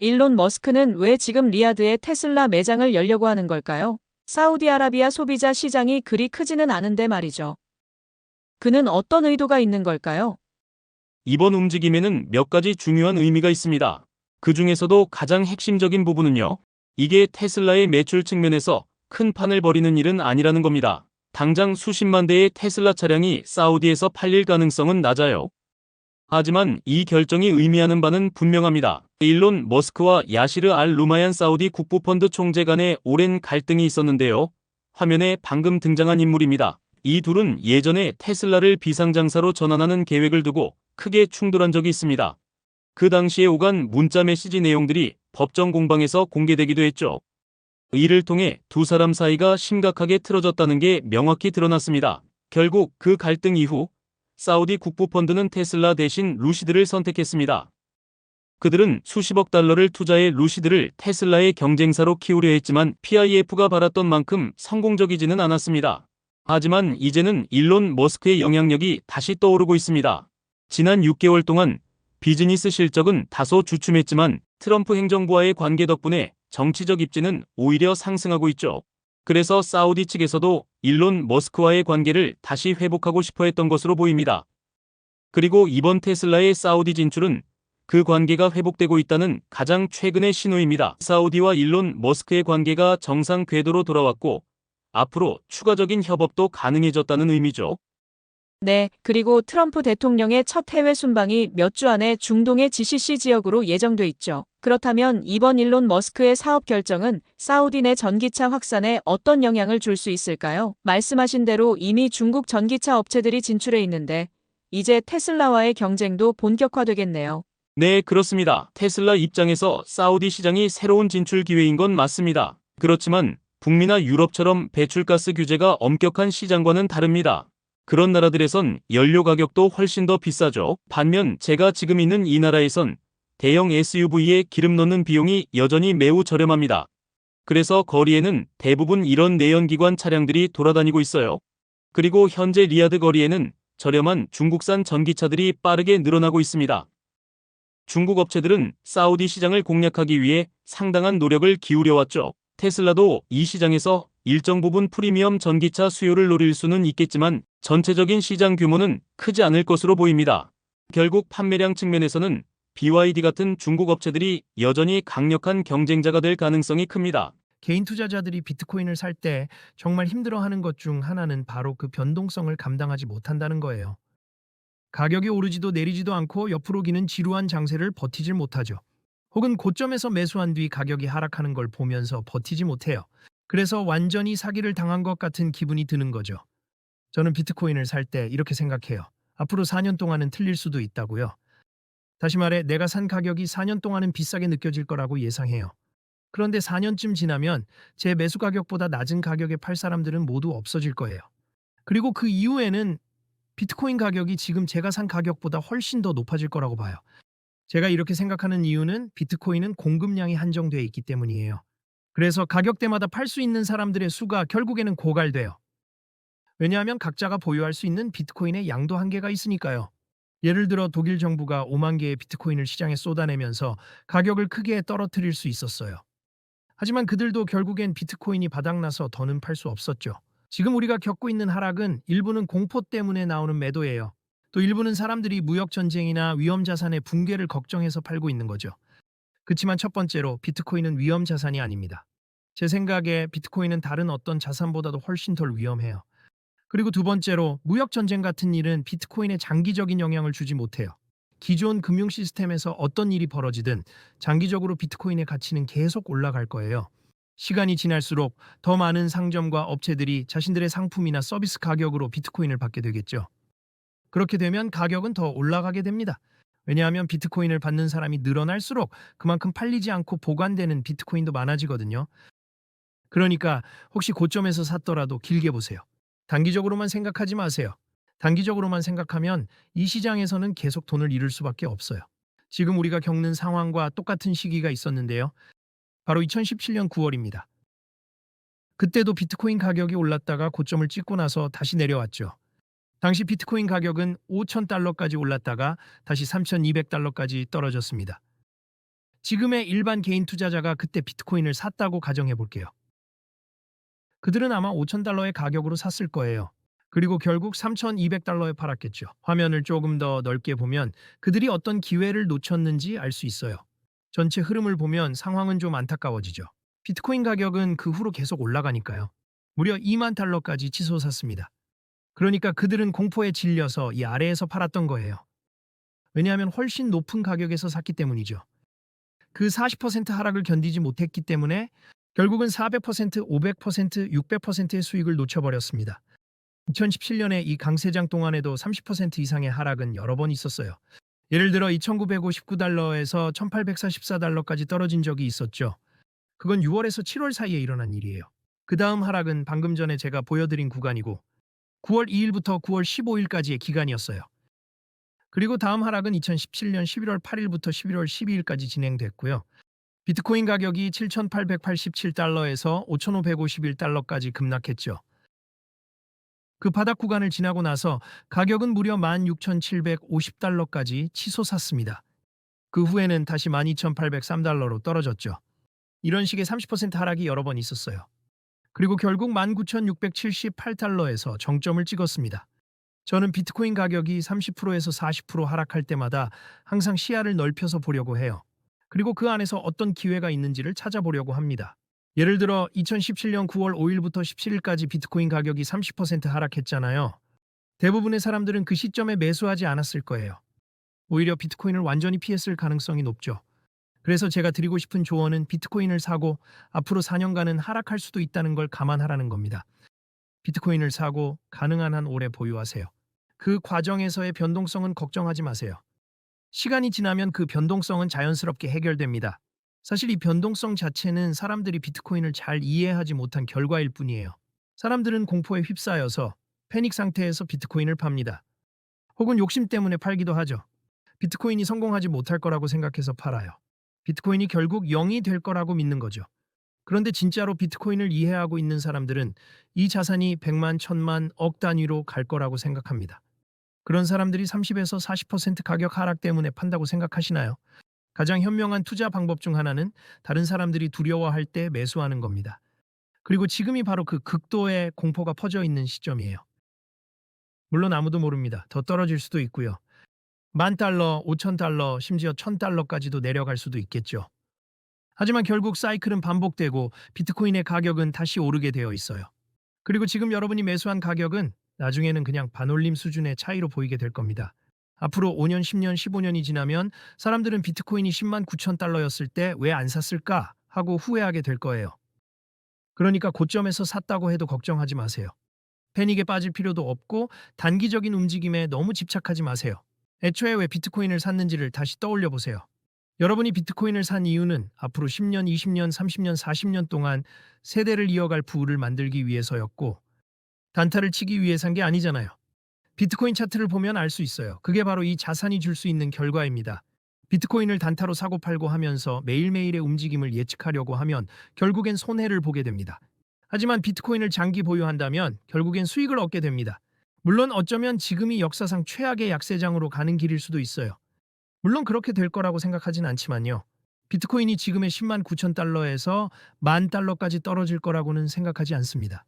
일론 머스크는 왜 지금 리야드에 테슬라 매장을 열려고 하는 걸까요? 사우디아라비아 소비자 시장이 그리 크지는 않은데 말이죠. 그는 어떤 의도가 있는 걸까요? 이번 움직임에는 몇 가지 중요한 의미가 있습니다. 그 중에서도 가장 핵심적인 부분은요. 이게 테슬라의 매출 측면에서 큰 판을 벌이는 일은 아니라는 겁니다. 당장 수십만 대의 테슬라 차량이 사우디에서 팔릴 가능성은 낮아요. 하지만 이 결정이 의미하는 바는 분명합니다. 일론 머스크와 야시르 알 루마얀 사우디 국부펀드 총재 간의 오랜 갈등이 있었는데요. 화면에 방금 등장한 인물입니다. 이 둘은 예전에 테슬라를 비상장사로 전환하는 계획을 두고 크게 충돌한 적이 있습니다. 그 당시에 오간 문자 메시지 내용들이 법정 공방에서 공개되기도 했죠. 이를 통해 두 사람 사이가 심각하게 틀어졌다는 게 명확히 드러났습니다. 결국 그 갈등 이후 사우디 국부펀드는 테슬라 대신 루시드를 선택했습니다. 그들은 수십억 달러를 투자해 루시드를 테슬라의 경쟁사로 키우려 했지만 PIF가 바랐던 만큼 성공적이지는 않았습니다. 하지만 이제는 일론 머스크의 영향력이 다시 떠오르고 있습니다. 지난 6개월 동안 비즈니스 실적은 다소 주춤했지만 트럼프 행정부와의 관계 덕분에 정치적 입지는 오히려 상승하고 있죠. 그래서 사우디 측에서도 일론 머스크와의 관계를 다시 회복하고 싶어 했던 것으로 보입니다. 그리고 이번 테슬라의 사우디 진출은 그 관계가 회복되고 있다는 가장 최근의 신호입니다. 사우디와 일론 머스크의 관계가 정상 궤도로 돌아왔고 앞으로 추가적인 협업도 가능해졌다는 의미죠. 네, 그리고 트럼프 대통령의 첫 해외 순방이 몇 주 안에 중동의 GCC 지역으로 예정돼 있죠. 그렇다면 이번 일론 머스크의 사업 결정은 사우디 내 전기차 확산에 어떤 영향을 줄 수 있을까요? 말씀하신 대로 이미 중국 전기차 업체들이 진출해 있는데 이제 테슬라와의 경쟁도 본격화되겠네요. 네, 그렇습니다. 테슬라 입장에서 사우디 시장이 새로운 진출 기회인 건 맞습니다. 그렇지만 북미나 유럽처럼 배출가스 규제가 엄격한 시장과는 다릅니다. 그런 나라들에선 연료 가격도 훨씬 더 비싸죠. 반면 제가 지금 있는 이 나라에선 대형 SUV에 기름 넣는 비용이 여전히 매우 저렴합니다. 그래서 거리에는 대부분 이런 내연기관 차량들이 돌아다니고 있어요. 그리고 현재 리야드 거리에는 저렴한 중국산 전기차들이 빠르게 늘어나고 있습니다. 중국 업체들은 사우디 시장을 공략하기 위해 상당한 노력을 기울여왔죠. 테슬라도 이 시장에서 일정 부분 프리미엄 전기차 수요를 노릴 수는 있겠지만 전체적인 시장 규모는 크지 않을 것으로 보입니다. 결국 판매량 측면에서는 BYD 같은 중국 업체들이 여전히 강력한 경쟁자가 될 가능성이 큽니다. 개인 투자자들이 비트코인을 살 때 정말 힘들어하는 것 중 하나는 바로 그 변동성을 감당하지 못한다는 거예요. 가격이 오르지도 내리지도 않고 옆으로 기는 지루한 장세를 버티질 못하죠. 혹은 고점에서 매수한 뒤 가격이 하락하는 걸 보면서 버티지 못해요. 그래서 완전히 사기를 당한 것 같은 기분이 드는 거죠. 저는 비트코인을 살 때 이렇게 생각해요. 앞으로 4년 동안은 틀릴 수도 있다고요. 다시 말해 내가 산 가격이 4년 동안은 비싸게 느껴질 거라고 예상해요. 그런데 4년쯤 지나면 제 매수 가격보다 낮은 가격에 팔 사람들은 모두 없어질 거예요. 그리고 그 이후에는 비트코인 가격이 지금 제가 산 가격보다 훨씬 더 높아질 거라고 봐요. 제가 이렇게 생각하는 이유는 비트코인은 공급량이 한정되어 있기 때문이에요. 그래서 가격대마다 팔 수 있는 사람들의 수가 결국에는 고갈돼요. 왜냐하면 각자가 보유할 수 있는 비트코인의 양도 한계가 있으니까요. 예를 들어 독일 정부가 5만 개의 비트코인을 시장에 쏟아내면서 가격을 크게 떨어뜨릴 수 있었어요. 하지만 그들도 결국엔 비트코인이 바닥나서 더는 팔 수 없었죠. 지금 우리가 겪고 있는 하락은 일부는 공포 때문에 나오는 매도예요. 또 일부는 사람들이 무역 전쟁이나 위험 자산의 붕괴를 걱정해서 팔고 있는 거죠. 그렇지만 첫 번째로 비트코인은 위험 자산이 아닙니다. 제 생각에 비트코인은 다른 어떤 자산보다도 훨씬 덜 위험해요. 그리고 두 번째로 무역 전쟁 같은 일은 비트코인에 장기적인 영향을 주지 못해요. 기존 금융 시스템에서 어떤 일이 벌어지든 장기적으로 비트코인의 가치는 계속 올라갈 거예요. 시간이 지날수록 더 많은 상점과 업체들이 자신들의 상품이나 서비스 가격으로 비트코인을 받게 되겠죠. 그렇게 되면 가격은 더 올라가게 됩니다. 왜냐하면 비트코인을 받는 사람이 늘어날수록 그만큼 팔리지 않고 보관되는 비트코인도 많아지거든요. 그러니까 혹시 고점에서 샀더라도 길게 보세요. 단기적으로만 생각하지 마세요. 단기적으로만 생각하면 이 시장에서는 계속 돈을 잃을 수밖에 없어요. 지금 우리가 겪는 상황과 똑같은 시기가 있었는데요. 바로 2017년 9월입니다. 그때도 비트코인 가격이 올랐다가 고점을 찍고 나서 다시 내려왔죠. 당시 비트코인 가격은 $5,000까지 올랐다가 다시 $3,200까지 떨어졌습니다. 지금의 일반 개인 투자자가 그때 비트코인을 샀다고 가정해 볼게요. 그들은 아마 5,000달러의 가격으로 샀을 거예요. 그리고 결국 3,200달러에 팔았겠죠. 화면을 조금 더 넓게 보면 그들이 어떤 기회를 놓쳤는지 알 수 있어요. 전체 흐름을 보면 상황은 좀 안타까워지죠. 비트코인 가격은 그 후로 계속 올라가니까요. 무려 2만 달러까지 치솟았습니다. 그러니까 그들은 공포에 질려서 이 아래에서 팔았던 거예요. 왜냐하면 훨씬 높은 가격에서 샀기 때문이죠. 그 40% 하락을 견디지 못했기 때문에 결국은 400%, 500%, 600%의 수익을 놓쳐버렸습니다. 2017년에 이 강세장 동안에도 30% 이상의 하락은 여러 번 있었어요. 예를 들어 2,959달러에서 1,844달러까지 떨어진 적이 있었죠. 그건 6월에서 7월 사이에 일어난 일이에요. 그 다음 하락은 방금 전에 제가 보여드린 구간이고 9월 2일부터 9월 15일까지의 기간이었어요. 그리고 다음 하락은 2017년 11월 8일부터 11월 12일까지 진행됐고요. 비트코인 가격이 7,887달러에서 5,551달러까지 급락했죠. 그 바닥 구간을 지나고 나서 가격은 무려 16,750달러까지 치솟았습니다. 그 후에는 다시 12,803달러로 떨어졌죠. 이런 식의 30% 하락이 여러 번 있었어요. 그리고 결국 19,678달러에서 정점을 찍었습니다. 저는 비트코인 가격이 30%에서 40% 하락할 때마다 항상 시야를 넓혀서 보려고 해요. 그리고 그 안에서 어떤 기회가 있는지를 찾아보려고 합니다. 예를 들어 2017년 9월 5일부터 17일까지 비트코인 가격이 30% 하락했잖아요. 대부분의 사람들은 그 시점에 매수하지 않았을 거예요. 오히려 비트코인을 완전히 피했을 가능성이 높죠. 그래서 제가 드리고 싶은 조언은 비트코인을 사고 앞으로 4년간은 하락할 수도 있다는 걸 감안하라는 겁니다. 비트코인을 사고 가능한 한 오래 보유하세요. 그 과정에서의 변동성은 걱정하지 마세요. 시간이 지나면 그 변동성은 자연스럽게 해결됩니다. 사실 이 변동성 자체는 사람들이 비트코인을 잘 이해하지 못한 결과일 뿐이에요. 사람들은 공포에 휩싸여서 패닉 상태에서 비트코인을 팝니다. 혹은 욕심 때문에 팔기도 하죠. 비트코인이 성공하지 못할 거라고 생각해서 팔아요. 비트코인이 결국 0이 될 거라고 믿는 거죠. 그런데 진짜로 비트코인을 이해하고 있는 사람들은 이 자산이 100만, 1000만, 억 단위로 갈 거라고 생각합니다. 그런 사람들이 30에서 40% 가격 하락 때문에 판다고 생각하시나요? 가장 현명한 투자 방법 중 하나는 다른 사람들이 두려워할 때 매수하는 겁니다. 그리고 지금이 바로 그 극도의 공포가 퍼져 있는 시점이에요. 물론 아무도 모릅니다. 더 떨어질 수도 있고요. 10,000달러, 5,000달러, 심지어 1,000달러까지도 내려갈 수도 있겠죠. 하지만 결국 사이클은 반복되고 비트코인의 가격은 다시 오르게 되어 있어요. 그리고 지금 여러분이 매수한 가격은 나중에는 그냥 반올림 수준의 차이로 보이게 될 겁니다. 앞으로 5년, 10년, 15년이 지나면 사람들은 비트코인이 10만 9천 달러였을 때 왜 안 샀을까 하고 후회하게 될 거예요. 그러니까 고점에서 샀다고 해도 걱정하지 마세요. 패닉에 빠질 필요도 없고 단기적인 움직임에 너무 집착하지 마세요. 애초에 왜 비트코인을 샀는지를 다시 떠올려 보세요. 여러분이 비트코인을 산 이유는 앞으로 10년, 20년, 30년, 40년 동안 세대를 이어갈 부를 만들기 위해서였고 단타를 치기 위해 산 게 아니잖아요. 비트코인 차트를 보면 알 수 있어요. 그게 바로 이 자산이 줄 수 있는 결과입니다. 비트코인을 단타로 사고 팔고 하면서 매일매일의 움직임을 예측하려고 하면 결국엔 손해를 보게 됩니다. 하지만 비트코인을 장기 보유한다면 결국엔 수익을 얻게 됩니다. 물론 어쩌면 지금이 역사상 최악의 약세장으로 가는 길일 수도 있어요. 물론 그렇게 될 거라고 생각하진 않지만요. 비트코인이 지금의 10만 9천 달러에서 10,000달러까지 떨어질 거라고는 생각하지 않습니다.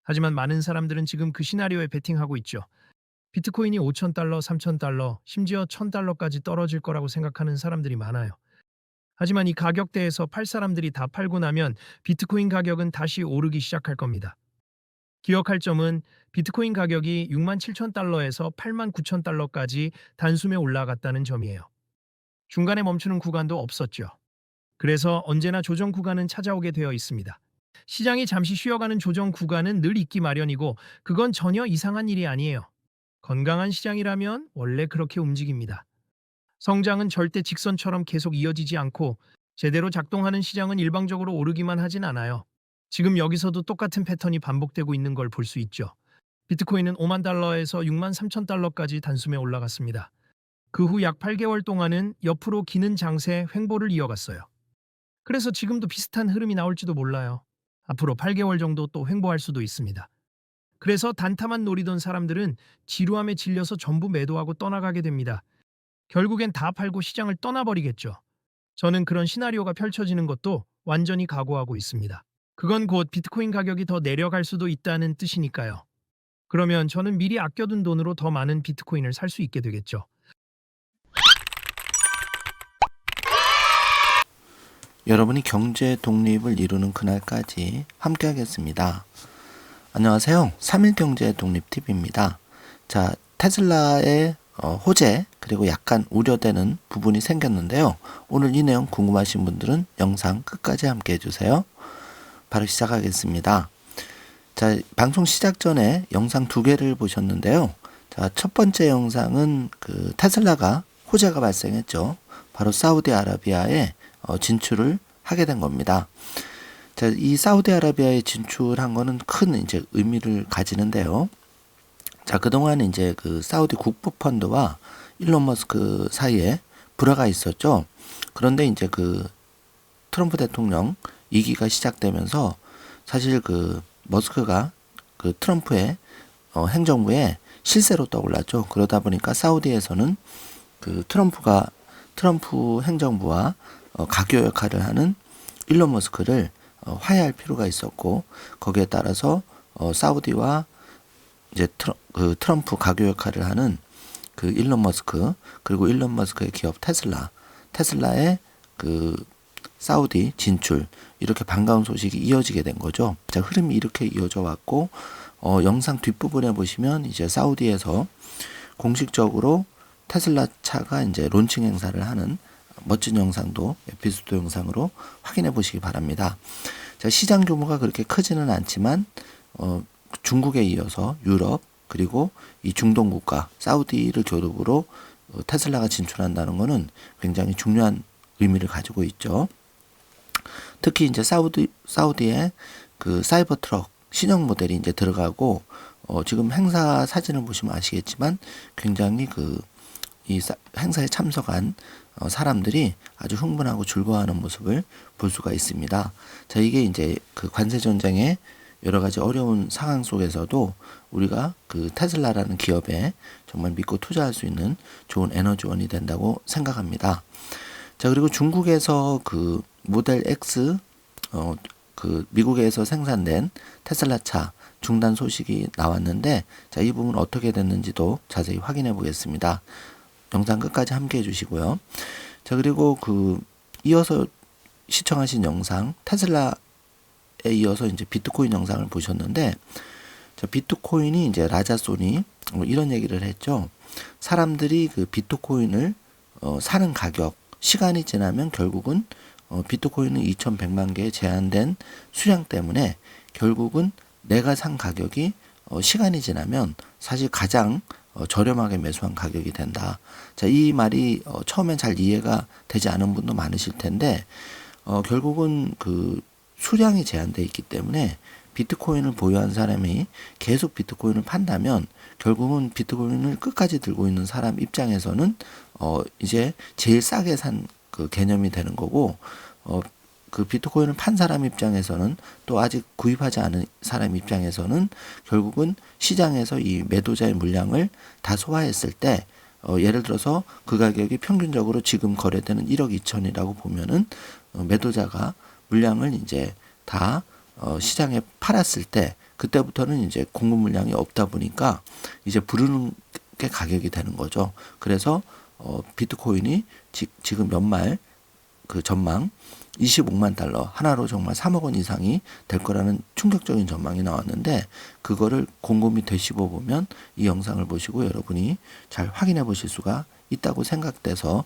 하지만 많은 사람들은 지금 그 시나리오에 베팅하고 있죠. 비트코인이 5,000달러, 3,000달러, 심지어 1,000달러까지 떨어질 거라고 생각하는 사람들이 많아요. 하지만 이 가격대에서 팔 사람들이 다 팔고 나면 비트코인 가격은 다시 오르기 시작할 겁니다. 기억할 점은 비트코인 가격이 6만 7천 달러에서 8만 9천 달러까지 단숨에 올라갔다는 점이에요. 중간에 멈추는 구간도 없었죠. 그래서 언제나 조정 구간은 찾아오게 되어 있습니다. 시장이 잠시 쉬어가는 조정 구간은 늘 있기 마련이고 그건 전혀 이상한 일이 아니에요. 건강한 시장이라면 원래 그렇게 움직입니다. 성장은 절대 직선처럼 계속 이어지지 않고 제대로 작동하는 시장은 일방적으로 오르기만 하진 않아요. 지금 여기서도 똑같은 패턴이 반복되고 있는 걸 볼 수 있죠. 비트코인은 5만 달러에서 6만 3천 달러까지 단숨에 올라갔습니다. 그 후 약 8개월 동안은 옆으로 기는 장세 횡보를 이어갔어요. 그래서 지금도 비슷한 흐름이 나올지도 몰라요. 앞으로 8개월 정도 또 횡보할 수도 있습니다. 그래서 단타만 노리던 사람들은 지루함에 질려서 전부 매도하고 떠나가게 됩니다. 결국엔 다 팔고 시장을 떠나버리겠죠. 저는 그런 시나리오가 펼쳐지는 것도 완전히 각오하고 있습니다. 그건 곧 비트코인 가격이 더 내려갈 수도 있다는 뜻이니까요. 그러면 저는 미리 아껴둔 돈으로 더 많은 비트코인을 살 수 있게 되겠죠. 여러분이 경제 독립을 이루는 그날까지 함께 하겠습니다. 안녕하세요. 3일 경제 독립 팁입니다. 자, 테슬라의 호재 그리고 약간 우려되는 부분이 생겼는데요. 오늘 이 내용 궁금하신 분들은 영상 끝까지 함께 해주세요. 바로 시작하겠습니다. 자, 방송 시작 전에 영상 2개를 보셨는데요. 자, 첫 번째 영상은 그 테슬라가 호재가 발생했죠. 바로 사우디아라비아에 진출을 하게 된 겁니다. 자, 이 사우디아라비아에 진출한 거는 큰 이제 의미를 가지는데요. 자, 그동안 이제 그 사우디 국부 펀드와 일론 머스크 사이에 불화가 있었죠. 그런데 이제 그 트럼프 대통령 2기가 시작되면서 사실 그 머스크가 그 트럼프의 행정부에 실세로 떠올랐죠. 그러다 보니까 사우디에서는 그 트럼프 행정부와 가교 역할을 하는 일론 머스크를 화해할 필요가 있었고, 거기에 따라서 사우디와 이제 트럼프 가교 역할을 하는 그 일론 머스크, 그리고 일론 머스크의 기업 테슬라의 그 사우디 진출, 이렇게 반가운 소식이 이어지게 된 거죠. 자, 흐름이 이렇게 이어져 왔고, 영상 뒷부분에 보시면 이제 사우디에서 공식적으로 테슬라 차가 이제 론칭 행사를 하는 멋진 영상도 에피소드 영상으로 확인해 보시기 바랍니다. 자, 시장 규모가 그렇게 크지는 않지만 중국에 이어서 유럽 그리고 이 중동 국가 사우디를 교두보로 테슬라가 진출한다는 것은 굉장히 중요한 의미를 가지고 있죠. 특히 이제 사우디의 그 사이버 트럭 신형 모델이 이제 들어가고 지금 행사 사진을 보시면 아시겠지만 굉장히 이 행사에 참석한 사람들이 아주 흥분하고 즐거워하는 모습을 볼 수가 있습니다. 자, 이게 이제 그 관세 전쟁의 여러 가지 어려운 상황 속에서도 우리가 그 테슬라라는 기업에 정말 믿고 투자할 수 있는 좋은 에너지원이 된다고 생각합니다. 자, 그리고 중국에서 그 모델 X 그 미국에서 생산된 테슬라 차 중단 소식이 나왔는데, 자, 이 부분 어떻게 됐는지도 자세히 확인해 보겠습니다. 영상 끝까지 함께 해주시고요. 자, 그리고 이어서 시청하신 영상 테슬라에 이어서 이제 비트코인 영상을 보셨는데, 자, 비트코인이 이제 라자손이 이런 얘기를 했죠. 사람들이 그 비트코인을 사는 가격, 시간이 지나면 결국은 비트코인은 2100만 개의 제한된 수량 때문에 결국은 내가 산 가격이 시간이 지나면 사실 가장 저렴하게 매수한 가격이 된다. 자, 이 말이 처음엔 잘 이해가 되지 않은 분도 많으실 텐데 결국은 그 수량이 제한되어 있기 때문에 비트코인을 보유한 사람이 계속 비트코인을 판다면 결국은 비트코인을 끝까지 들고 있는 사람 입장에서는 이제 제일 싸게 산 그 개념이 되는 거고, 그 비트코인을 판 사람 입장에서는 또 아직 구입하지 않은 사람 입장에서는 결국은 시장에서 이 매도자의 물량을 다 소화했을 때 예를 들어서 그 가격이 평균적으로 지금 거래되는 1억 2천이라고 보면은 매도자가 물량을 이제 다 시장에 팔았을 때 그때부터는 이제 공급 물량이 없다 보니까 이제 부르는 게 가격이 되는 거죠. 그래서 비트코인이 지금 연말 그 전망 25만 달러 하나로 정말 3억 원 이상이 될 거라는 충격적인 전망이 나왔는데, 그거를 곰곰이 되씹어 보면 이 영상을 보시고 여러분이 잘 확인해 보실 수가 있다고 생각돼서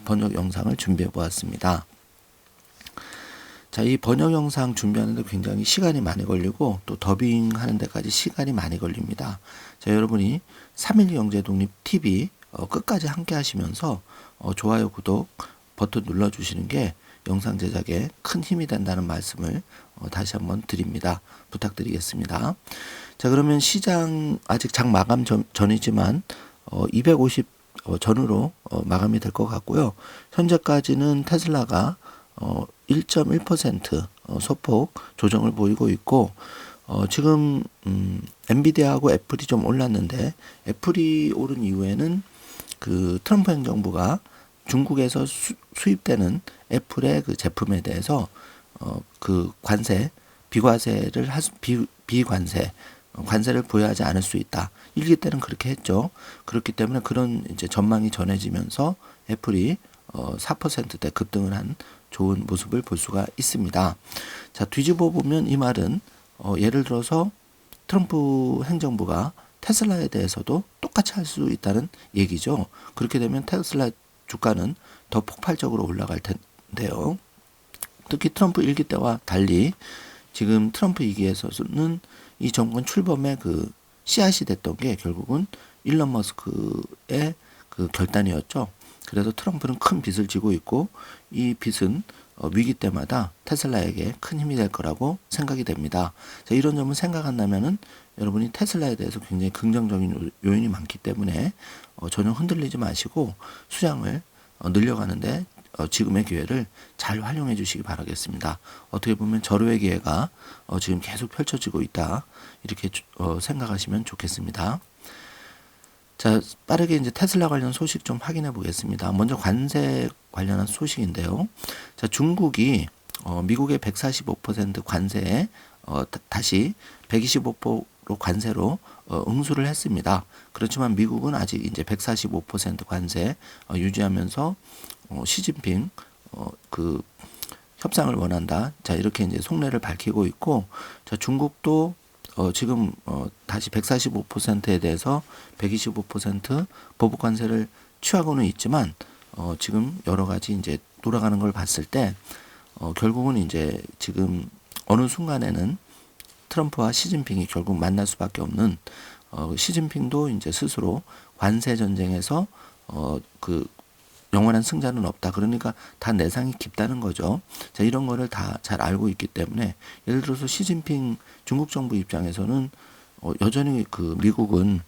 번역 영상을 준비해 보았습니다. 자, 이 번역 영상 준비하는데 굉장히 시간이 많이 걸리고 또 더빙 하는 데까지 시간이 많이 걸립니다. 자, 여러분이 3일 경제 독립 TV 끝까지 함께 하시면서 좋아요, 구독 버튼 눌러주시는 게 영상 제작에 큰 힘이 된다는 말씀을 다시 한번 드립니다. 부탁드리겠습니다. 자, 그러면 시장 아직 장 마감 전이지만 250 전후로 마감이 될 것 같고요. 현재까지는 테슬라가 1.1% 소폭 조정을 보이고 있고, 지금 엔비디아하고 애플이 좀 올랐는데, 애플이 오른 이후에는 그 트럼프 행정부가 중국에서 수입되는 애플의 그 제품에 대해서 그 관세, 비과세를 비관세, 관세를 부여하지 않을 수 있다. 일기 때는 그렇게 했죠. 그렇기 때문에 그런 이제 전망이 전해지면서 애플이 4%대 급등을 한 좋은 모습을 볼 수가 있습니다. 자, 뒤집어 보면 이 말은 예를 들어서 트럼프 행정부가 테슬라에 대해서도 똑같이 할 수 있다는 얘기죠. 그렇게 되면 테슬라 주가는 더 폭발적으로 올라갈 텐데요. 특히 트럼프 1기 때와 달리 지금 트럼프 2기에서는 이 정권 출범의 그 씨앗이 됐던 게 결국은 일론 머스크의 그 결단이었죠. 그래서 트럼프는 큰 빚을 지고 있고 이 빚은 위기 때마다 테슬라에게 큰 힘이 될 거라고 생각이 됩니다. 자, 이런 점을 생각한다면은 여러분이 테슬라에 대해서 굉장히 긍정적인 요인이 많기 때문에 전혀 흔들리지 마시고 수량을 늘려가는데 지금의 기회를 잘 활용해 주시기 바라겠습니다. 어떻게 보면 절호의 기회가 지금 계속 펼쳐지고 있다. 이렇게 생각하시면 좋겠습니다. 자, 빠르게 이제 테슬라 관련 소식 좀 확인해 보겠습니다. 먼저 관세 관련한 소식인데요. 자, 중국이 미국의 145% 관세에 다시 125% 관세로 응수를 했습니다. 그렇지만 미국은 아직 이제 145% 관세 유지하면서 시진핑 그 협상을 원한다. 자, 이렇게 이제 속내를 밝히고 있고, 자, 중국도 지금 다시 145%에 대해서 125% 보복 관세를 취하고는 있지만 지금 여러 가지 이제 돌아가는 걸 봤을 때 결국은 이제 지금 어느 순간에는 트럼프와 시진핑이 결국 만날 수밖에 없는 시진핑도 이제 스스로 관세 전쟁에서 그 영원한 승자는 없다. 그러니까 다 내상이 깊다는 거죠. 자, 이런 거를 다 잘 알고 있기 때문에 예를 들어서 시진핑 중국 정부 입장에서는 여전히 그 미국은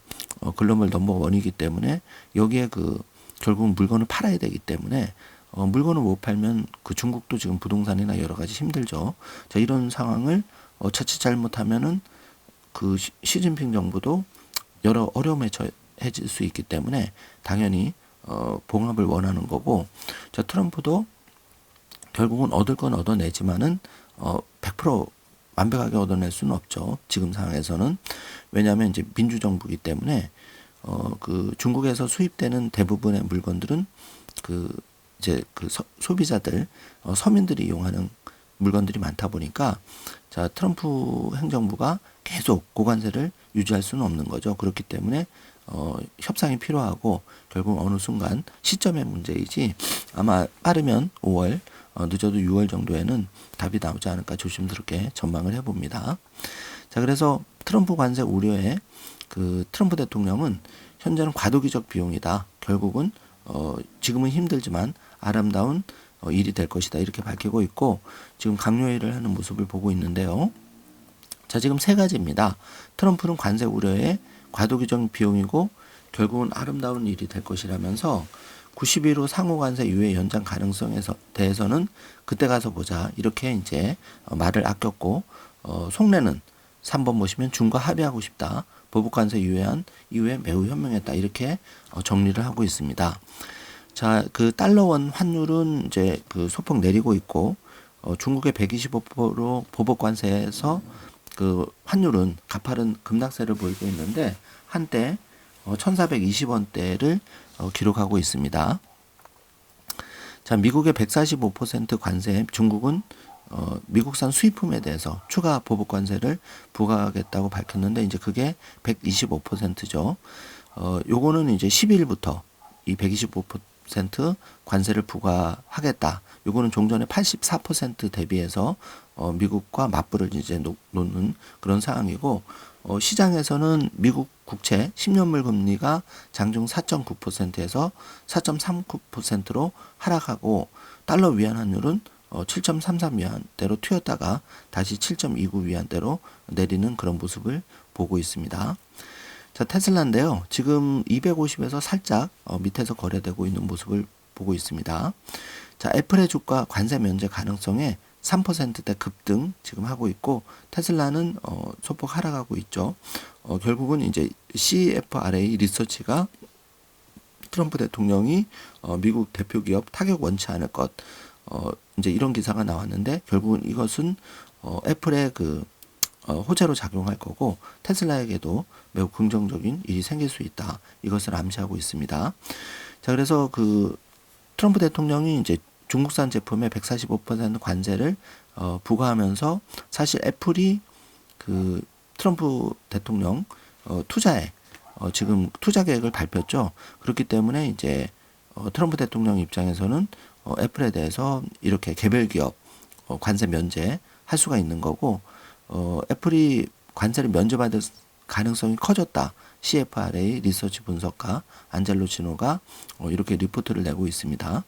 글로벌 넘버원이기 때문에 여기에 그 결국 물건을 팔아야 되기 때문에 물건을 못 팔면 그 중국도 지금 부동산이나 여러 가지 힘들죠. 자, 이런 상황을 자칫 잘못하면은 그 시진핑 정부도 여러 어려움에 처해질 수 있기 때문에 당연히 봉합을 원하는 거고, 자, 트럼프도 결국은 얻을 건 얻어내지만은 100% 완벽하게 얻어낼 수는 없죠. 지금 상황에서는. 왜냐하면 이제 민주정부이기 때문에 그 중국에서 수입되는 대부분의 물건들은 그 이제 그 소비자들 서민들이 이용하는 물건들이 많다 보니까 자, 트럼프 행정부가 계속 고관세를 유지할 수는 없는 거죠. 그렇기 때문에 협상이 필요하고 결국 어느 순간 시점의 문제이지 아마 빠르면 5월 늦어도 6월 정도에는 답이 나오지 않을까 조심스럽게 전망을 해봅니다. 자, 그래서 트럼프 관세 우려에 그 트럼프 대통령은 현재는 과도기적 비용이다. 결국은 지금은 힘들지만 아름다운 일이 될 것이다. 이렇게 밝히고 있고 지금 강요일을 하는 모습을 보고 있는데요. 자, 지금 세 가지입니다. 트럼프는 관세 우려에 과도기적 비용이고 결국은 아름다운 일이 될 것이라면서 90일 후 상호관세 유예 연장 가능성에 대해서는 그때 가서 보자. 이렇게 이제 말을 아꼈고 속내는 3번 보시면 중과 합의하고 싶다. 보복관세 유예한 이후에 매우 현명했다. 이렇게 정리를 하고 있습니다. 자, 그 달러원 환율은 이제 그 소폭 내리고 있고 중국의 125% 보복관세에서 그 환율은 가파른 급락세를 보이고 있는데 한때 1,420원대를 기록하고 있습니다. 자, 미국의 145% 관세에 중국은 미국산 수입품에 대해서 추가 보복 관세를 부과하겠다고 밝혔는데 이제 그게 125%죠. 요거는 이제 12일부터 이 125% 관세를 부과하겠다. 요거는 종전의 84% 대비해서 미국과 맞불을 이제 놓는 그런 상황이고 시장에서는 미국 국채 10년물 금리가 장중 4.9%에서 4.39%로 하락하고 달러 위안 환율은 7.33 위안대로 튀었다가 다시 7.29 위안대로 내리는 그런 모습을 보고 있습니다. 자, 테슬라인데요. 지금 250에서 살짝 밑에서 거래되고 있는 모습을 보고 있습니다. 자, 애플의 주가 관세 면제 가능성에 3%대 급등 지금 하고 있고 테슬라는 소폭 하락하고 있죠. 결국은 이제 CFRA 리서치가 트럼프 대통령이 미국 대표 기업 타격 원치 않을 것 이제 이런 기사가 나왔는데 결국은 이것은 애플의 그 호재로 작용할 거고 테슬라에게도 매우 긍정적인 일이 생길 수 있다. 이것을 암시하고 있습니다. 자, 그래서 그 트럼프 대통령이 이제 중국산 제품에 145% 관세를 부과하면서 사실 애플이 그 트럼프 대통령 투자에 지금 투자 계획을 발표했죠. 그렇기 때문에 이제 트럼프 대통령 입장에서는 애플에 대해서 이렇게 개별 기업 관세 면제 할 수가 있는 거고 애플이 관세를 면제받을 가능성이 커졌다. CFRA 리서치 분석가 안젤로 지노가 이렇게 리포트를 내고 있습니다.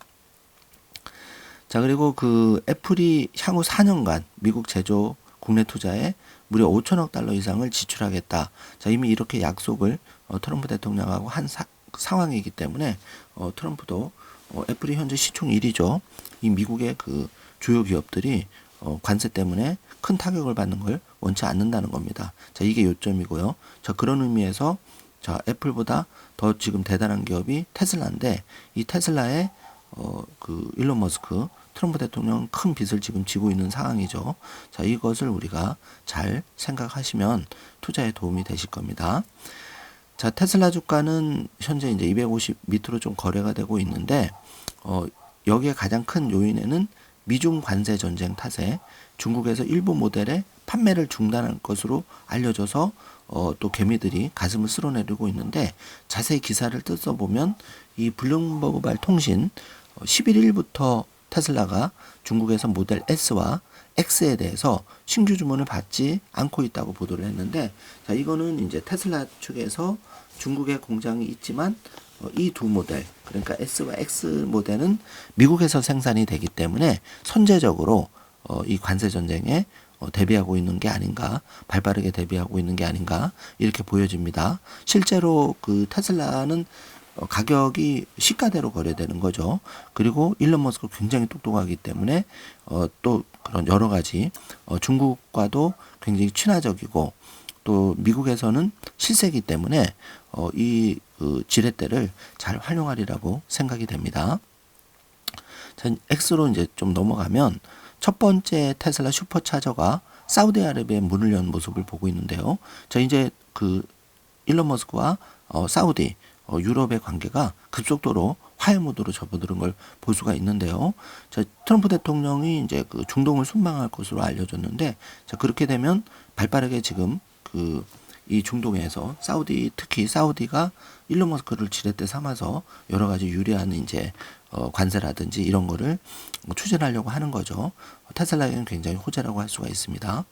자, 그리고 그 애플이 향후 4년간 미국 제조 국내 투자에 무려 5천억 달러 이상을 지출하겠다. 자, 이미 이렇게 약속을 트럼프 대통령하고 한 상황이기 때문에 트럼프도 애플이 현재 시총 1위죠. 이 미국의 그 주요 기업들이 관세 때문에 큰 타격을 받는 걸 원치 않는다는 겁니다. 자, 이게 요점이고요. 자, 그런 의미에서 자, 애플보다 더 지금 대단한 기업이 테슬라인데 이 테슬라의 그 일론 머스크 트럼프 대통령 큰 빚을 지금 지고 있는 상황이죠. 자, 이것을 우리가 잘 생각하시면 투자에 도움이 되실 겁니다. 자, 테슬라 주가는 현재 이제 250 밑으로 좀 거래가 되고 있는데 여기에 가장 큰 요인에는 미중 관세 전쟁 탓에 중국에서 일부 모델의 판매를 중단할 것으로 알려져서 또 개미들이 가슴을 쓸어내리고 있는데 자세히 기사를 뜯어보면 이 블룸버그발 통신 11일부터 테슬라가 중국에서 모델 S와 X에 대해서 신규 주문을 받지 않고 있다고 보도를 했는데 자, 이거는 이제 테슬라 측에서 중국에 공장이 있지만 이 두 모델 그러니까 S와 X 모델은 미국에서 생산이 되기 때문에 선제적으로 이 관세 전쟁에 대비하고 있는 게 아닌가, 발빠르게 대비하고 있는 게 아닌가 이렇게 보여집니다. 실제로 그 테슬라는 가격이 시가대로 거래되는 거죠. 그리고 일론 머스크가 굉장히 똑똑하기 때문에 또 그런 여러 가지 중국과도 굉장히 친화적이고 또 미국에서는 실세이기 때문에 이 그 지렛대를 잘 활용하리라고 생각이 됩니다. 자, X로 이제 좀 넘어가면 첫 번째 테슬라 슈퍼차저가 사우디아라비아에 문을 연 모습을 보고 있는데요. 자, 이제 그 일론 머스크와 사우디 유럽의 관계가 급속도로 화해 모드로 접어드는 걸 볼 수가 있는데요. 자, 트럼프 대통령이 이제 그 중동을 순방할 것으로 알려졌는데, 자, 그렇게 되면 발빠르게 지금 이 중동에서 특히 사우디가 일론 머스크를 지렛대 삼아서 여러 가지 유리한 이제 관세라든지 이런 거를 추진하려고 하는 거죠. 테슬라에게는 굉장히 호재라고 할 수가 있습니다.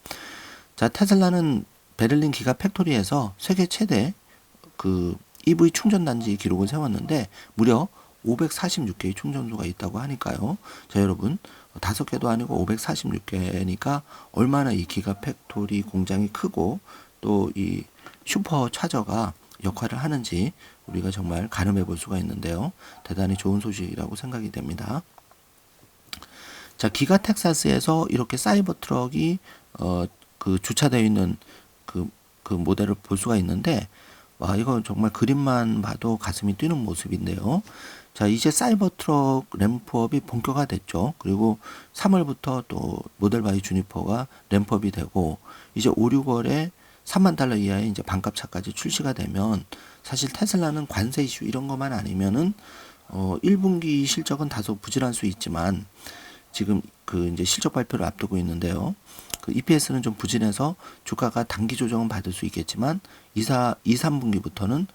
자, 테슬라는 베를린 기가 팩토리에서 세계 최대 그 EV 충전 단지 기록을 세웠는데 무려 546개의 충전소가 있다고 하니까요. 자, 여러분 5개도 아니고 546개니까 얼마나 이 기가 팩토리 공장이 크고 또 이 슈퍼 차저가 역할을 하는지 우리가 정말 가늠해 볼 수가 있는데요. 대단히 좋은 소식이라고 생각이 됩니다. 자, 기가 텍사스에서 이렇게 사이버 트럭이 그 주차되어 있는 그 모델을 볼 수가 있는데 와, 이건 정말 그림만 봐도 가슴이 뛰는 모습인데요. 자, 이제 사이버 트럭 램프업이 본격화됐죠. 그리고 3월부터 또 모델 Y 주니퍼가 램프업이 되고 이제 5, 6월에 3만 달러 이하의 이제 반값차까지 출시가 되면 사실 테슬라는 관세 이슈 이런 것만 아니면은 1분기 실적은 다소 부진할 수 있지만 지금 그 이제 실적 발표를 앞두고 있는데요. 그 EPS는 좀 부진해서 주가가 단기 조정은 받을 수 있겠지만 2, 3분기부터는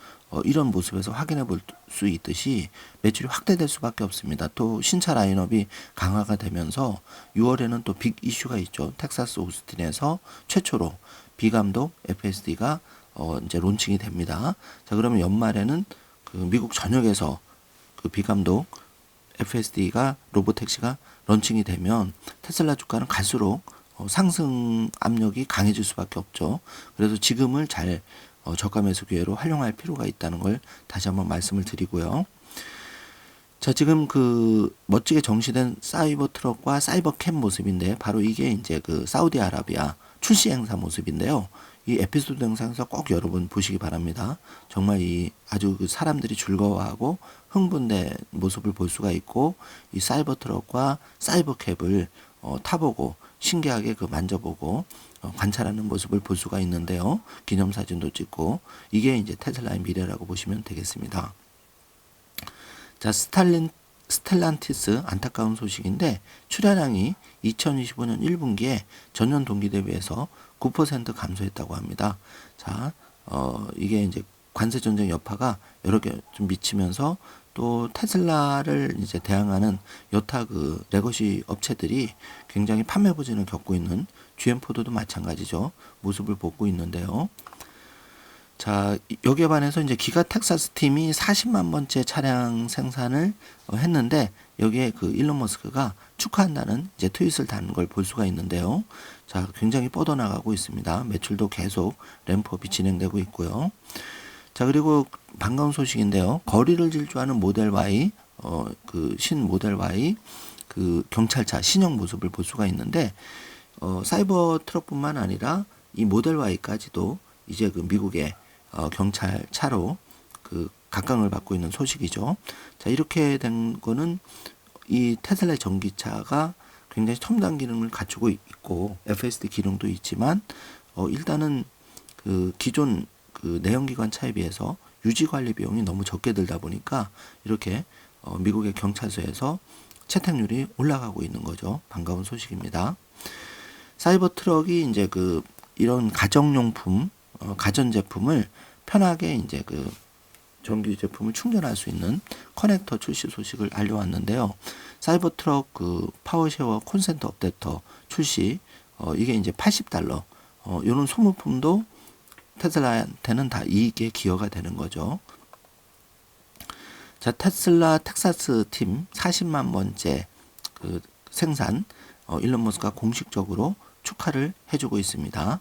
이런 모습에서 확인해 볼 수 있듯이 매출이 확대될 수밖에 없습니다. 또 신차 라인업이 강화가 되면서 6월에는 또 빅 이슈가 있죠. 텍사스 오스틴에서 최초로 비감독 FSD가 이제 론칭이 됩니다. 자, 그러면 연말에는 그 미국 전역에서 그 비감독 FSD가 로보택시가 런칭이 되면 테슬라 주가는 갈수록 상승 압력이 강해질 수밖에 없죠. 그래서 지금을 잘 저가 매수 기회로 활용할 필요가 있다는 걸 다시 한번 말씀을 드리고요. 자, 지금 그 멋지게 정시된 사이버 트럭과 사이버 캠 모습인데 바로 이게 이제 그 사우디아라비아 출시 행사 모습인데요. 이 에피소드 영상에서 꼭 여러분 보시기 바랍니다. 정말 이 아주 그 사람들이 즐거워하고 흥분된 모습을 볼 수가 있고, 이 사이버 트럭과 사이버 캡을 타보고 신기하게 그 만져보고 관찰하는 모습을 볼 수가 있는데요. 기념사진도 찍고, 이게 이제 테슬라의 미래라고 보시면 되겠습니다. 자, 스텔란티스 안타까운 소식인데, 출하량이 2025년 1분기에 전년 동기 대비해서 9% 감소했다고 합니다. 자, 이게 이제 관세 전쟁 여파가 여러 개 좀 미치면서, 또 테슬라를 이제 대항하는 여타 그 레거시 업체들이 굉장히 판매 부진을 겪고 있는, GM4도 마찬가지죠. 모습을 보고 있는데요. 자, 여기에 반해서 이제 기가 텍사스 팀이 40만 번째 차량 생산을 했는데, 여기에 그 일론 머스크가 축하한다는 이제 트윗을 다는 걸 볼 수가 있는데요. 자, 굉장히 뻗어나가고 있습니다. 매출도 계속 램프업이 진행되고 있고요. 자, 그리고 반가운 소식인데요. 거리를 질주하는 모델 Y, 그 신 모델 Y 그 경찰차 신형 모습을 볼 수가 있는데, 사이버 트럭뿐만 아니라 이 모델 Y까지도 이제 그 미국의 경찰차로 그 각광을 받고 있는 소식이죠. 자, 이렇게 된 거는 이 테슬라의 전기차가 굉장히 첨단 기능을 갖추고 있고, FSD 기능도 있지만, 일단은 그 기존 그 내연기관 차에 비해서 유지 관리 비용이 너무 적게 들다 보니까 이렇게 미국의 경찰서에서 채택률이 올라가고 있는 거죠. 반가운 소식입니다. 사이버 트럭이 이제 그 이런 가정용품, 가전제품을 편하게 이제 그 전기 제품을 충전할 수 있는 커넥터 출시 소식을 알려왔는데요. 사이버 트럭 그 파워쉐어 콘센트 어댑터 출시, 이게 이제 $80, 이런 소모품도 테슬라한테는 다 이익에 기여가 되는 거죠. 자, 테슬라 텍사스 팀 40만 번째 그 생산, 일론 머스크가 공식적으로 축하를 해주고 있습니다.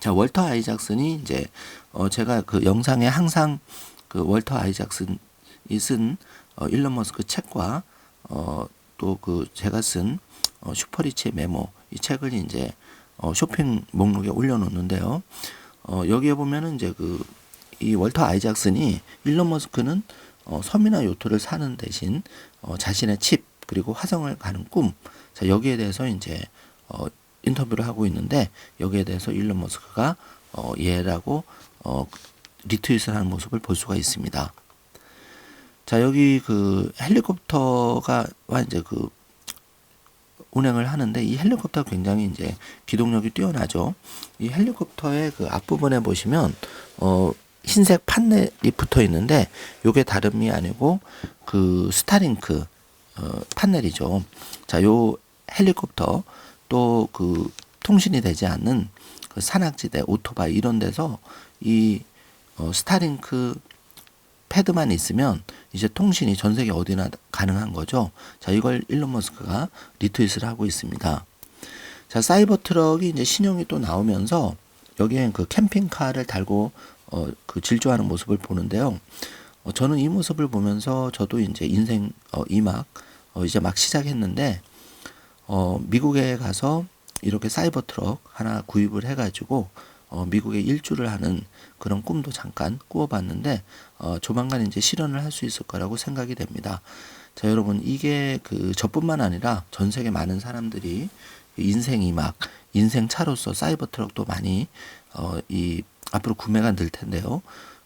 자, 월터 아이작슨이 이제 제가 그 영상에 항상 그 월터 아이작슨이 쓴 일론 머스크 책과 또 그 제가 쓴 슈퍼리치의 메모, 이 책을 이제 쇼핑 목록에 올려놓는데요. 여기에 보면은 이제 그 이 월터 아이작슨이 일론 머스크는 섬이나 요트를 사는 대신 자신의 칩 그리고 화성을 가는 꿈, 자, 여기에 대해서 이제 인터뷰를 하고 있는데, 여기에 대해서 일론 머스크가 예라고 리트윗을 하는 모습을 볼 수가 있습니다. 자, 여기 그 헬리콥터가 이제 그 운행을 하는데, 이 헬리콥터가 굉장히 이제 기동력이 뛰어나죠. 이 헬리콥터의 그 앞부분에 보시면 흰색 판넬이 붙어 있는데, 요게 다름이 아니고 그 스타링크 판넬이죠. 자, 요 헬리콥터 또 그 통신이 되지 않는 그 산악지대, 오토바이 이런 데서 이 스타링크 패드만 있으면 이제 통신이 전 세계 어디나 가능한 거죠. 자, 이걸 일론 머스크가 리트윗을 하고 있습니다. 자, 사이버 트럭이 이제 신형이 또 나오면서 여기에 그 캠핑카를 달고 그 질주하는 모습을 보는데요. 저는 이 모습을 보면서 저도 이제 인생 2막 이제 막 시작했는데, 미국에 가서 이렇게 사이버 트럭 하나 구입을 해가지고 미국에 일주를 하는 그런 꿈도 잠깐 꾸어봤는데, 조만간 이제 실현을 할 수 있을 거라고 생각이 됩니다. 자, 여러분, 이게 그 저뿐만 아니라 전 세계 많은 사람들이 인생 2막, 인생 차로서 사이버 트럭도 많이 이 앞으로 구매가 늘 텐데요.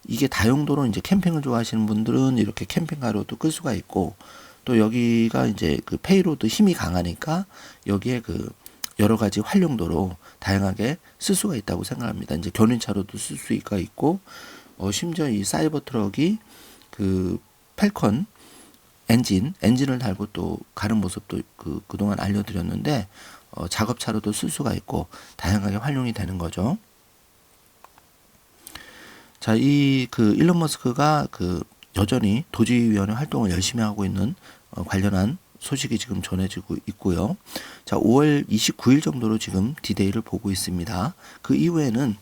이게 다용도로 이제 캠핑을 좋아하시는 분들은 이렇게 캠핑카로도 끌 수가 있고, 또 여기가 이제 그 페이로드 힘이 강하니까 여기에 그 여러 가지 활용도로 다양하게 쓸 수가 있다고 생각합니다. 이제 견인차로도 쓸 수가 있고, 심지어 이 사이버 트럭이 그 펠컨 엔진을 달고 또 가는 모습도 그동안 알려드렸는데, 작업차로도 쓸 수가 있고 다양하게 활용이 되는 거죠. 자, 이 그 일론 머스크가 그 여전히 도지위원회 활동을 열심히 하고 있는 관련한 소식이 지금 전해지고 있고요. 자, 5월 29일 정도로 지금 디데이를 보고 있습니다. 그 이후에는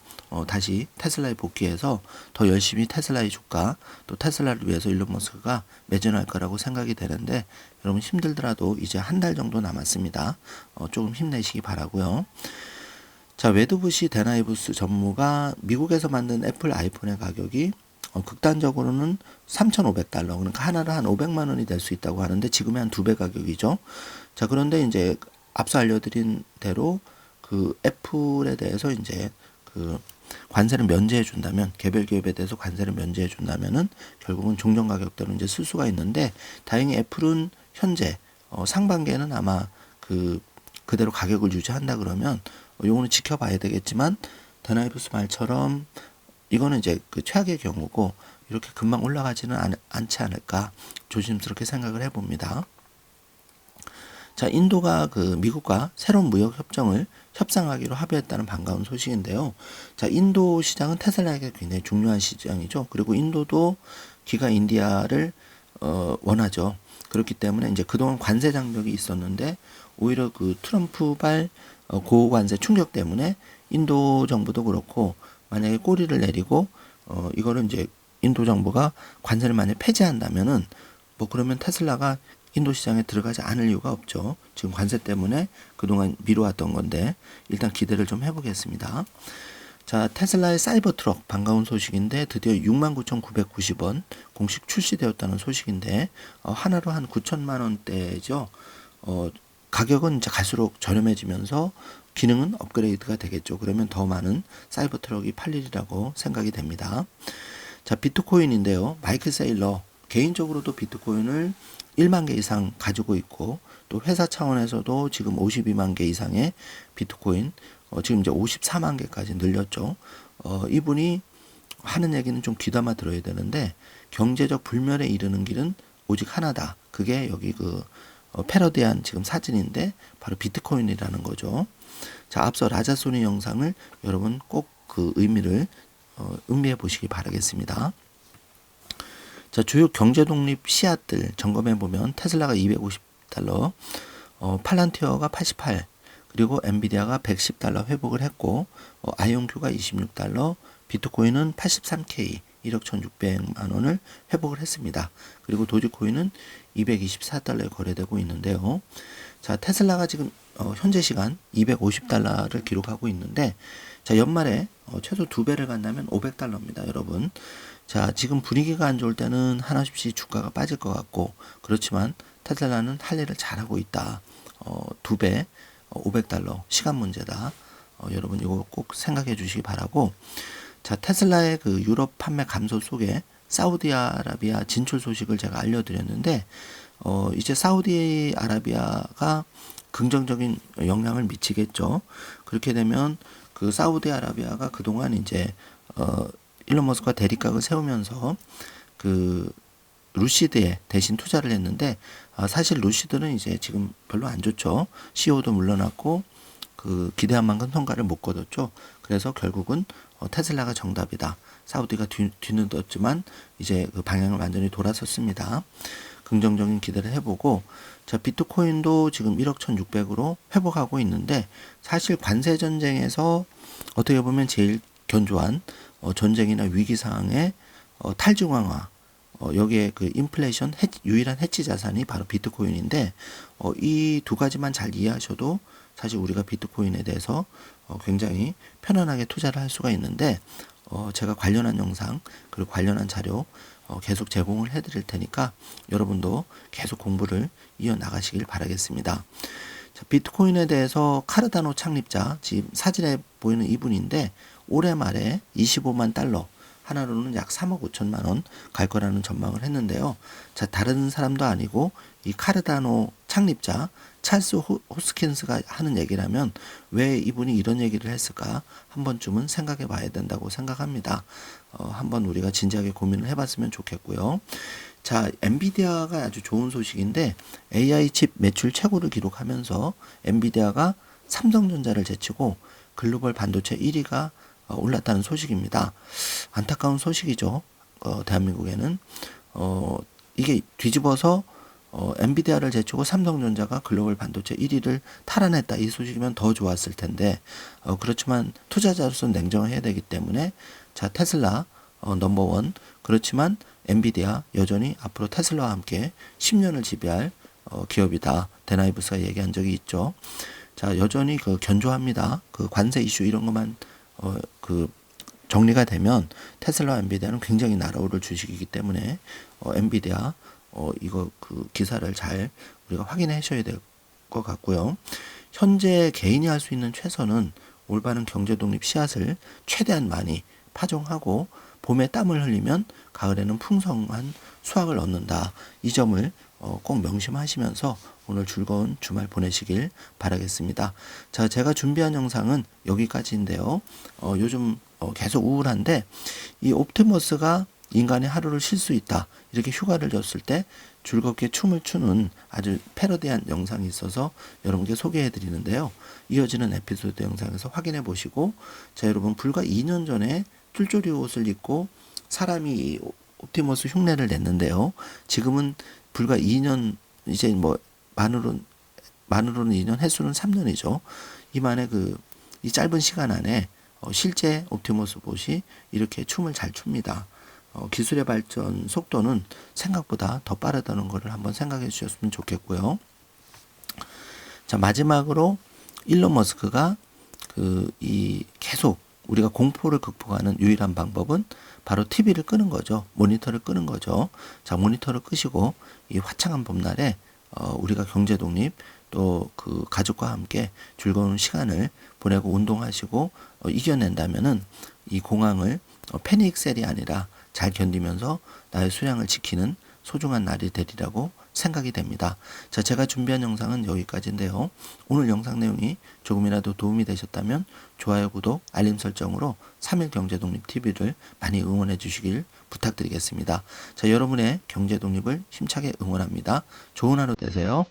다시 테슬라에 복귀해서 더 열심히 테슬라의 주가, 또 테슬라를 위해서 일론 머스크가 매진할 거라고 생각이 되는데, 여러분 힘들더라도 이제 한 달 정도 남았습니다. 조금 힘내시기 바라고요. 자, 웨드부시 데나이브스 전무가 미국에서 만든 애플 아이폰의 가격이 극단적으로는 3,500달러, 그러니까 하나를 한 500만 원이 될 수 있다고 하는데 지금의 한 2배 가격이죠. 자, 그런데 이제 앞서 알려드린 대로 그 애플에 대해서 이제 그 관세를 면제해 준다면, 개별 기업에 대해서 관세를 면제해 준다면은 결국은 종전 가격대로 이제 쓸 수가 있는데, 다행히 애플은 현재 상반기에는 아마 그대로 가격을 유지한다 그러면 요거는 지켜봐야 되겠지만, 데나이브스 말처럼 이거는 이제 그 최악의 경우고 이렇게 금방 올라가지는 않지 않을까 조심스럽게 생각을 해봅니다. 자, 인도가 그 미국과 새로운 무역 협정을 협상하기로 합의했다는 반가운 소식인데요. 자, 인도 시장은 테슬라에게 굉장히 중요한 시장이죠. 그리고 인도도 기가 인디아를 원하죠. 그렇기 때문에 이제 그동안 관세 장벽이 있었는데 오히려 그 트럼프발 고관세 충격 때문에 인도 정부도 그렇고, 만약에 꼬리를 내리고 이거를 이제 인도 정부가 관세를 만약 폐지한다면은 뭐 그러면 테슬라가 인도 시장에 들어가지 않을 이유가 없죠. 지금 관세 때문에 그동안 미뤄왔던 건데 일단 기대를 좀 해보겠습니다. 자, 테슬라의 사이버 트럭 반가운 소식인데 드디어 69,990원 공식 출시되었다는 소식인데 하나로 한 9천만 원대죠. 가격은 이제 갈수록 저렴해지면서 기능은 업그레이드가 되겠죠. 그러면 더 많은 사이버 트럭이 팔리리라고 생각이 됩니다. 자, 비트코인인데요. 마이클 세일러 개인적으로도 비트코인을 1만 개 이상 가지고 있고, 또 회사 차원에서도 지금 52만 개 이상의 비트코인, 지금 이제 54만 개까지 늘렸죠. 이분이 하는 얘기는 좀 귀담아 들어야 되는데, 경제적 불멸에 이르는 길은 오직 하나다. 그게 여기 패러디한 지금 사진인데 바로 비트코인이라는 거죠. 자, 앞서 라자소니 영상을 여러분 꼭 그 의미를 음미해 보시기 바라겠습니다. 자, 주요 경제 독립 씨앗들 점검해 보면 테슬라가 250달러, 팔란티어가 88, 그리고 엔비디아가 110달러 회복을 했고, 아이온큐가 26달러, 비트코인은 83K 1억 1,600만 원을 회복을 했습니다. 그리고 도지코인은 224달러에 거래되고 있는데요. 자, 테슬라가 지금 현재 시간 250달러를 기록하고 있는데, 자, 연말에 최소 2배를 간다면 500달러입니다, 여러분. 자, 지금 분위기가 안 좋을 때는 하나씩 주가가 빠질 것 같고, 그렇지만 테슬라는 할 일을 잘하고 있다. 2배, 500달러, 시간 문제다. 여러분 이거 꼭 생각해 주시기 바라고. 자, 테슬라의 그 유럽 판매 감소 속에 사우디아라비아 진출 소식을 제가 알려드렸는데, 이제 사우디아라비아가 긍정적인 영향을 미치겠죠. 그렇게 되면 그 사우디아라비아가 그동안 이제 일론 머스크가 대립각을 세우면서 그 루시드에 대신 투자를 했는데, 사실 루시드는 이제 지금 별로 안 좋죠. CEO도 물러났고 그 기대한 만큼 성과를 못 거뒀죠. 그래서 결국은 테슬라가 정답이다. 사우디가 뒤늦었지만 이제 그 방향을 완전히 돌아섰습니다. 긍정적인 기대를 해보고, 자, 비트코인도 지금 1억 1,600으로 회복하고 있는데, 사실 관세 전쟁에서 어떻게 보면 제일 견조한 전쟁이나 위기 상황의 탈중앙화, 여기에 그 인플레이션 유일한 해치 자산이 바로 비트코인인데, 이 두 가지만 잘 이해하셔도 사실 우리가 비트코인에 대해서 굉장히 편안하게 투자를 할 수가 있는데, 제가 관련한 영상 그리고 관련한 자료 계속 제공을 해드릴 테니까 여러분도 계속 공부를 이어나가시길 바라겠습니다. 자, 비트코인에 대해서 카르다노 창립자, 지금 사진에 보이는 이분인데 올해 말에 25만 달러, 하나로는 약 3억 5천만 원 갈 거라는 전망을 했는데요. 자, 다른 사람도 아니고 이 카르다노 창립자 찰스 호스킨스가 하는 얘기라면 왜 이분이 이런 얘기를 했을까 한 번쯤은 생각해 봐야 된다고 생각합니다. 한번 우리가 진지하게 고민을 해봤으면 좋겠고요. 자, 엔비디아가 아주 좋은 소식인데 AI 칩 매출 최고를 기록하면서 엔비디아가 삼성전자를 제치고 글로벌 반도체 1위가 올랐다는 소식입니다. 안타까운 소식이죠. 대한민국에는 이게 뒤집어서 엔비디아를 제치고 삼성전자가 글로벌 반도체 1위를 탈환했다, 이 소식이면 더 좋았을 텐데, 그렇지만 투자자로서는 냉정해야 되기 때문에, 자, 테슬라 넘버원, 그렇지만 엔비디아 여전히 앞으로 테슬라와 함께 10년을 지배할 기업이다. 데나이브스가 얘기한 적이 있죠. 자, 여전히 그 견조합니다. 그 관세 이슈 이런 것만 그 정리가 되면 테슬라와 엔비디아는 굉장히 날아오를 주식이기 때문에 엔비디아 이거 그 기사를 잘 우리가 확인해 주셔야 될 것 같고요. 현재 개인이 할 수 있는 최선은 올바른 경제 독립 씨앗을 최대한 많이 파종하고 봄에 땀을 흘리면 가을에는 풍성한 수확을 얻는다. 이 점을 꼭 명심하시면서 오늘 즐거운 주말 보내시길 바라겠습니다. 자, 제가 준비한 영상은 여기까지인데요. 요즘 계속 우울한데 이 옵티머스가 인간의 하루를 쉴 수 있다. 이렇게 휴가를 줬을 때 즐겁게 춤을 추는 아주 패러디한 영상이 있어서 여러분께 소개해 드리는데요. 이어지는 에피소드 영상에서 확인해 보시고, 자, 여러분 불과 2년 전에 쫄쫄이 옷을 입고 사람이 옵티머스 흉내를 냈는데요. 지금은 불과 2년, 이제 뭐 만으로는 2년, 횟수는 3년이죠. 이만의 이 짧은 시간 안에 실제 옵티머스 봇이 이렇게 춤을 잘 춥니다. 기술의 발전 속도는 생각보다 더 빠르다는 것을 한번 생각해 주셨으면 좋겠고요. 자, 마지막으로 일론 머스크가 계속 우리가 공포를 극복하는 유일한 방법은 바로 TV를 끄는 거죠. 모니터를 끄는 거죠. 자, 모니터를 끄시고 이 화창한 봄날에 우리가 경제 독립 또 그 가족과 함께 즐거운 시간을 보내고 운동하시고 이겨낸다면은 이 공황을 패닉 셀이 아니라 잘 견디면서 나의 수량을 지키는 소중한 날이 되리라고 생각이 됩니다. 자, 제가 준비한 영상은 여기까지인데요. 오늘 영상 내용이 조금이라도 도움이 되셨다면 좋아요, 구독, 알림 설정으로 3일 경제독립TV를 많이 응원해 주시길 부탁드리겠습니다. 자, 여러분의 경제 독립을 힘차게 응원합니다. 좋은 하루 되세요.